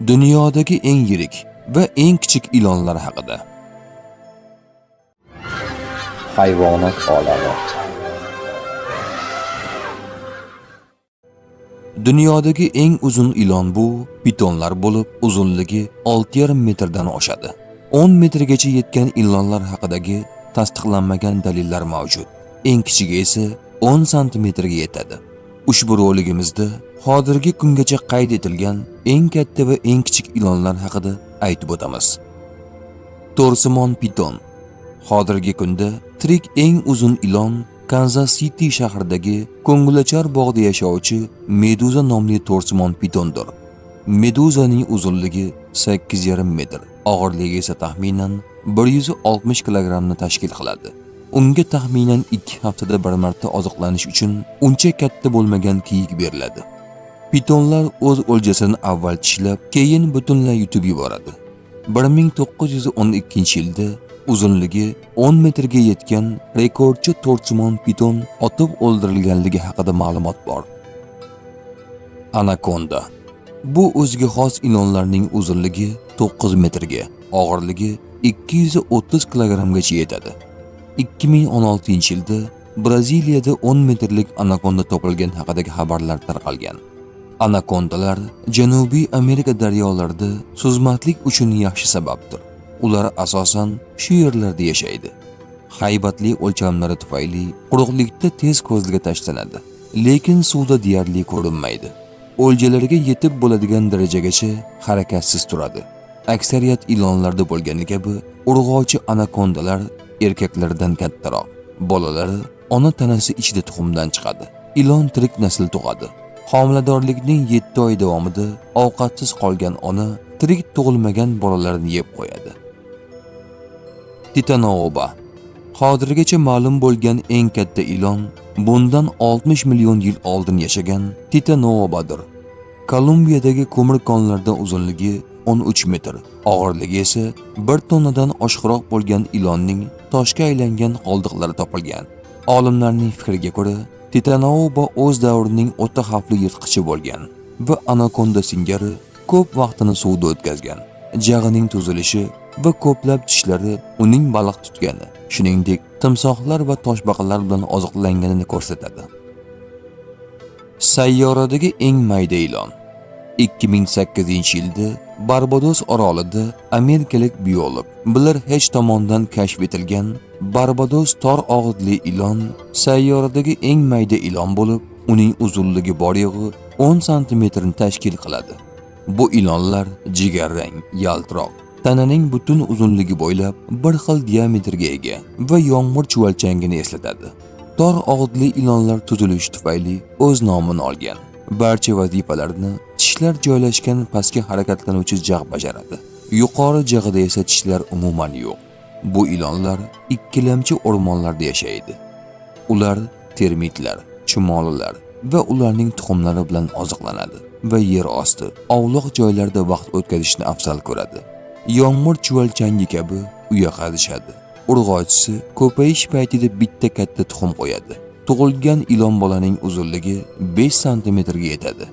Dunyodagi eng yirik va eng kichik ilonlar haqida. Hayvonot olami. Dunyodagi eng uzun ilon bu pitonlar bo'lib, uzunligi 6,5 metrdan oshadi. 10 metrgacha yetgan ilonlar haqidagi tasdiqlanmagan dalillar mavjud. Eng kichigi esa 10 santimetrga yetadi. Ushbu roligimizda hozirgi kungacha qayd etilgan eng katta va eng kichik ilonlar haqida aytib o'tamiz. To'rsimon piton. Hozirgi kunda tirik eng uzun ilon Kansas City shahridagi ko'ngilochar bog'da yashovchi Meduza nomli to'rsimon pitondir. Meduzaning uzunligi 8,5 metr, og'irligi esa taxminan 160 kilogramni tashkil qiladi. Unga taxminan 2 haftada bir marta oziqlanish uchun uncha katta bo'lmagan kiyik beriladi. Pitonlar o'z o'ljasini avval tishlab, keyin butunlay yutib yuboradi. 1912-yilda uzunligi 10 metrga yetgan rekordchi to'rsimon piton otib o'ldirilganligi haqida ma'lumot bor. Anakonda. Bu o'ziga xos ilonlarning uzunligi 9 metrga, og'irligi 230 kilogramgacha yetadi. 2016-yilda Braziliyada 10 metrlik anakonda topilgan haqidagi xabarlar tarqalgan. Anakondalar Janubiy Amerika daryolarida suzmatlik uchun yaxshi sababdir. Ular asosan shu yerlarda yashaydi. Haybatli o'lchamlari tufayli quruqlikda tez ko'zga tashlanadi, lekin suvda deyarli ko'rinmaydi. O'ljalariga yetib bo'ladigan darajagacha harakatsiz turadi. Aksariyat ilonlarda bo'lgani kabi urg'ovchi anakondalar erkaklardan kattaroq. Bolalari ona tanasi ichida tuxumdan chiqadi. Ilon tirik nasl tug'adi. Homiladorlikning 7 oy davomida ovqatsiz qolgan ona tirik tug'ilmagan bolalarini yeb qo'yadi. Titanoba. Hozirgacha ma'lum bo'lgan eng katta ilon bundan 60 million yil oldin yashagan Titanobadir. Kolumbiyadagi ko'mir konlarda uzunligi 13 metr, og'irligi esa 1 tonnadan oshiqroq bo'lgan ilonning toshga aylangan qoldiqlari topilgan. Olimlarning fikriga ko'ra, Titanoba o'z davrining o'ta xavfli yirtqichi bo'lgan va anakonda singari ko'p vaqtini suvda o'tkazgan. Jag'ining tuzilishi va ko'plab tishlari uning baliq tutgani, shuningdek timsohlar va toshbaqalar bilan oziqlanganini ko'rsatadi. Sayyoradagi eng mayda ilon. 2008-yilda Barbados orolida amerikalik biolog Blair H tomonidan kashf etilgan Barbados tor og'izli ilon sayyoradagi eng mayda ilon bo'lib, uning uzunligi bor yo'g'i 10 santimetrni tashkil qiladi. Bu ilonlar jigarrang, yaltiroq, tananing butun uzunligi bo'ylab bir xil diametrga ega va yomg'ir chuvalchangini eslatadi. Tor og'izli ilonlar tuzilishi tufayli o'z nomini olgan. Barcha vazifalarni tishlar joylashgan pastga harakatlanuvchi jag' bajaradi. Yuqori jag'ida esa tishlar umuman yo'q. Bu ilonlar ikkilamchi o'rmonlarda yashaydi. Ular termitlar, chumolilar va ularning tuxumlari bilan oziqlanadi va yer osti, ovloq joylarda vaqt o'tkazishni afzal ko'radi. Yomg'ir chuvalchangi kabi uya qazishadi. Urg'ochisi ko'payish paytida bitta katta tuxum qo'yadi. Tug'ilgan ilon bolaning uzunligi 5 santimetrga yetadi.